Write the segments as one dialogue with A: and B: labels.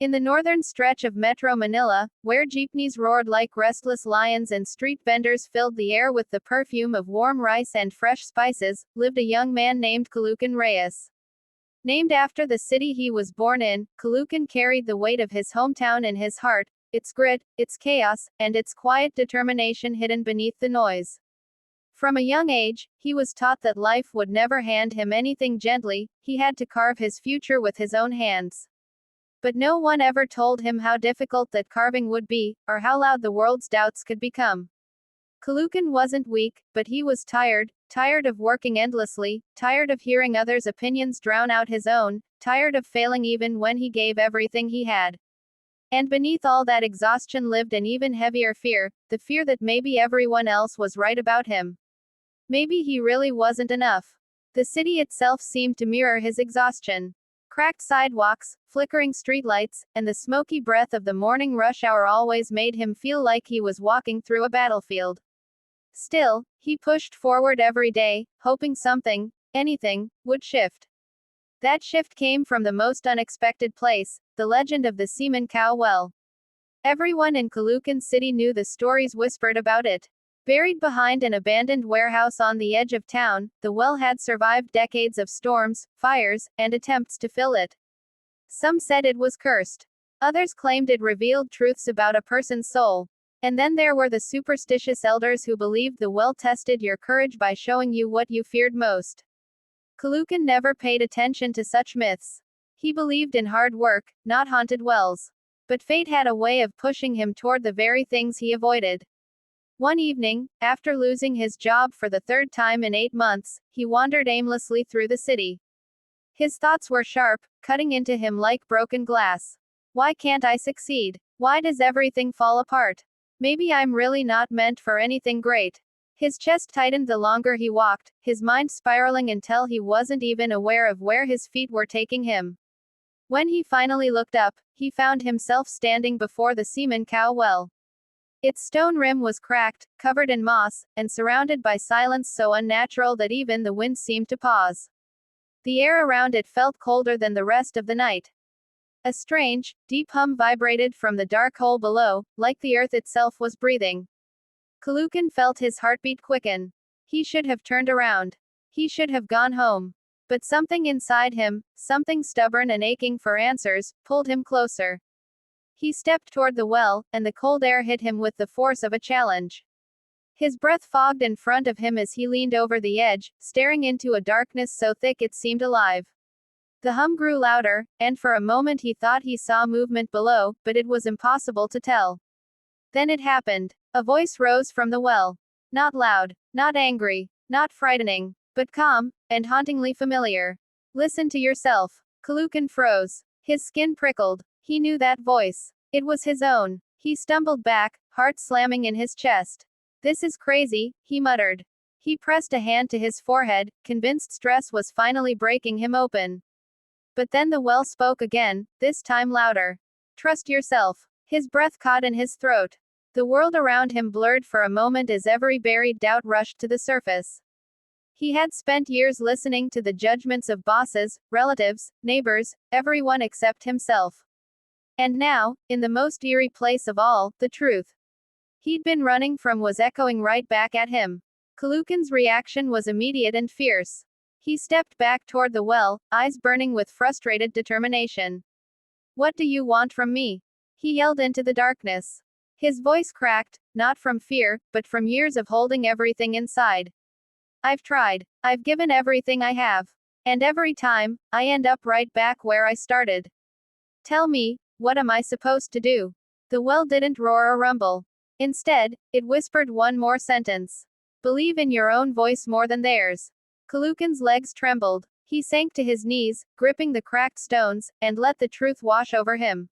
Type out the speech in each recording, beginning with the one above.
A: In the northern stretch of Metro Manila, where jeepneys roared like restless lions and street vendors filled the air with the perfume of warm rice and fresh spices, lived a young man named Caloocan Reyes. Named after the city he was born in, Caloocan carried the weight of his hometown in his heart, its grit, its chaos, and its quiet determination hidden beneath the noise. From a young age, he was taught that life would never hand him anything gently, he had to carve his future with his own hands. But no one ever told him how difficult that carving would be, or how loud the world's doubts could become. Caloocan wasn't weak, but he was tired of working endlessly, tired of hearing others' opinions drown out his own, tired of failing even when he gave everything he had. And beneath all that exhaustion lived an even heavier fear, the fear that maybe everyone else was right about him. Maybe he really wasn't enough. The city itself seemed to mirror his exhaustion. Cracked sidewalks, flickering streetlights, and the smoky breath of the morning rush hour always made him feel like he was walking through a battlefield. Still, he pushed forward every day, hoping something, anything, would shift. That shift came from the most unexpected place, the legend of the Cemon Cow Well. Everyone in Caloocan City knew the stories whispered about it. Buried behind an abandoned warehouse on the edge of town, the well had survived decades of storms, fires, and attempts to fill it. Some said it was cursed. Others claimed it revealed truths about a person's soul. And then there were the superstitious elders who believed the well tested your courage by showing you what you feared most. Caloocan never paid attention to such myths. He believed in hard work, not haunted wells. But fate had a way of pushing him toward the very things he avoided. One evening, after losing his job for the third time in 8 months, he wandered aimlessly through the city. His thoughts were sharp, cutting into him like broken glass. Why can't I succeed? Why does everything fall apart? Maybe I'm really not meant for anything great. His chest tightened the longer he walked, his mind spiraling until he wasn't even aware of where his feet were taking him. When he finally looked up, he found himself standing before the Cemon Cow Well. Its stone rim was cracked, covered in moss, and surrounded by silence so unnatural that even the wind seemed to pause. The air around it felt colder than the rest of the night. A strange, deep hum vibrated from the dark hole below, like the earth itself was breathing. Caloocan felt his heartbeat quicken. He should have turned around. He should have gone home. But something inside him, something stubborn and aching for answers, pulled him closer. He stepped toward the well, and the cold air hit him with the force of a challenge. His breath fogged in front of him as he leaned over the edge, staring into a darkness so thick it seemed alive. The hum grew louder, and for a moment he thought he saw movement below, but it was impossible to tell. Then it happened. A voice rose from the well. Not loud, not angry, not frightening, but calm, and hauntingly familiar. Listen to yourself. Caloocan froze. His skin prickled. He knew that voice. It was his own. He stumbled back, heart slamming in his chest. This is crazy, he muttered. He pressed a hand to his forehead, convinced stress was finally breaking him open. But then the well spoke again, this time louder. Trust yourself. His breath caught in his throat. The world around him blurred for a moment as every buried doubt rushed to the surface. He had spent years listening to the judgments of bosses, relatives, neighbors, everyone except himself. And now, in the most eerie place of all, the truth he'd been running from was echoing right back at him. Caloocan's reaction was immediate and fierce. He stepped back toward the well, eyes burning with frustrated determination. What do you want from me? He yelled into the darkness. His voice cracked, not from fear, but from years of holding everything inside. I've tried. I've given everything I have. And every time, I end up right back where I started. Tell me, what am I supposed to do? The well didn't roar or rumble. Instead, it whispered one more sentence. Believe in your own voice more than theirs. Caloocan's legs trembled. He sank to his knees, gripping the cracked stones, and let the truth wash over him.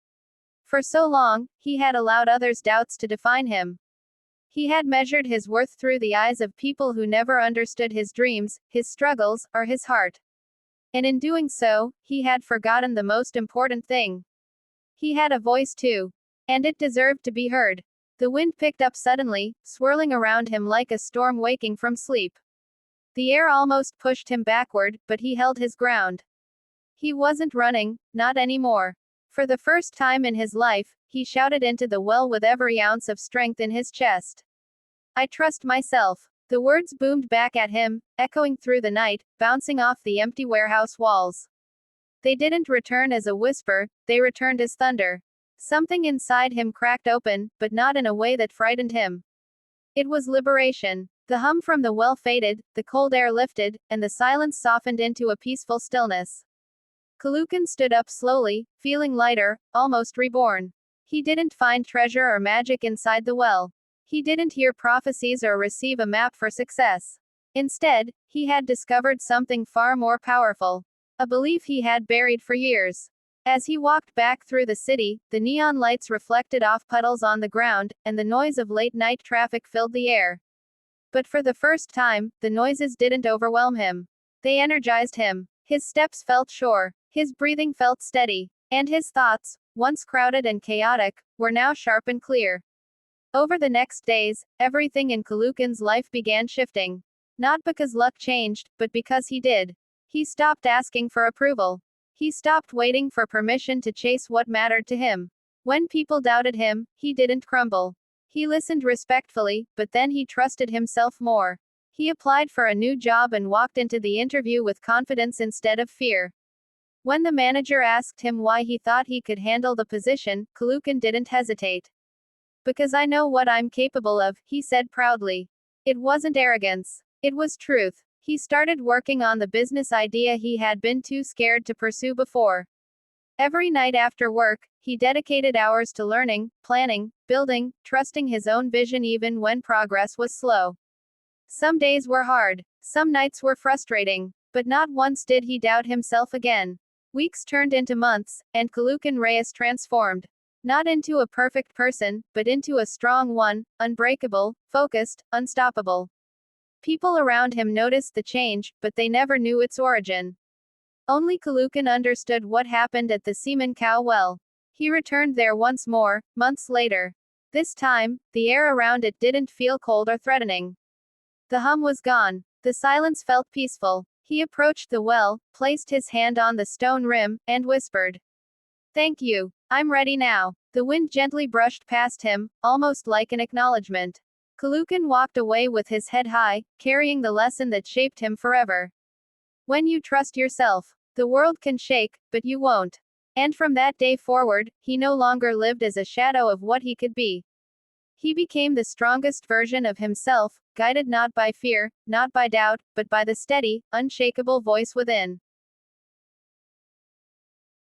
A: For so long, he had allowed others' doubts to define him. He had measured his worth through the eyes of people who never understood his dreams, his struggles, or his heart. And in doing so, he had forgotten the most important thing. He had a voice too. And it deserved to be heard. The wind picked up suddenly, swirling around him like a storm waking from sleep. The air almost pushed him backward, but he held his ground. He wasn't running, not anymore. For the first time in his life, he shouted into the well with every ounce of strength in his chest. I trust myself. The words boomed back at him, echoing through the night, bouncing off the empty warehouse walls. They didn't return as a whisper, they returned as thunder. Something inside him cracked open, but not in a way that frightened him. It was liberation. The hum from the well faded, the cold air lifted, and the silence softened into a peaceful stillness. Caloocan stood up slowly, feeling lighter, almost reborn. He didn't find treasure or magic inside the well. He didn't hear prophecies or receive a map for success. Instead, he had discovered something far more powerful. A belief he had buried for years. As he walked back through the city, the neon lights reflected off puddles on the ground, and the noise of late-night traffic filled the air. But for the first time, the noises didn't overwhelm him. They energized him. His steps felt sure. His breathing felt steady. And his thoughts, once crowded and chaotic, were now sharp and clear. Over the next days, everything in Caloocan's life began shifting. Not because luck changed, but because he did. He stopped asking for approval. He stopped waiting for permission to chase what mattered to him. When people doubted him, he didn't crumble. He listened respectfully, but then he trusted himself more. He applied for a new job and walked into the interview with confidence instead of fear. When the manager asked him why he thought he could handle the position, Caloocan didn't hesitate. Because I know what I'm capable of, he said proudly. It wasn't arrogance. It was truth. He started working on the business idea he had been too scared to pursue before. Every night after work, he dedicated hours to learning, planning, building, trusting his own vision even when progress was slow. Some days were hard. Some nights were frustrating. But not once did he doubt himself again. Weeks turned into months, and Caloocan Reyes transformed. Not into a perfect person, but into a strong one, unbreakable, focused, unstoppable. People around him noticed the change, but they never knew its origin. Only Caloocan understood what happened at the Cemon Cow Well. He returned there once more, months later. This time, the air around it didn't feel cold or threatening. The hum was gone. The silence felt peaceful. He approached the well, placed his hand on the stone rim, and whispered, "Thank you. I'm ready now." The wind gently brushed past him, almost like an acknowledgement. Caloocan walked away with his head high, carrying the lesson that shaped him forever. When you trust yourself, the world can shake, but you won't. And from that day forward, he no longer lived as a shadow of what he could be. He became the strongest version of himself, guided not by fear, not by doubt, but by the steady, unshakable voice within.